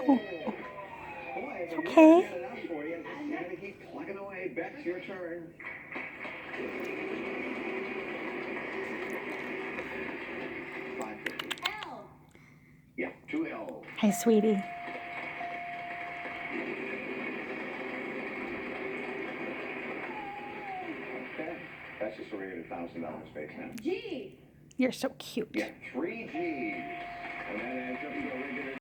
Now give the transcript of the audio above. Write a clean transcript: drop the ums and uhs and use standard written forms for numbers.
Oh, it's okay. Plugging away. Bex, your turn. L. Yeah, 2 L. Hi, sweetie. Okay. That's just $300,000 space now. G. You're so cute. Yeah, 3 G's. And that adds up to a regular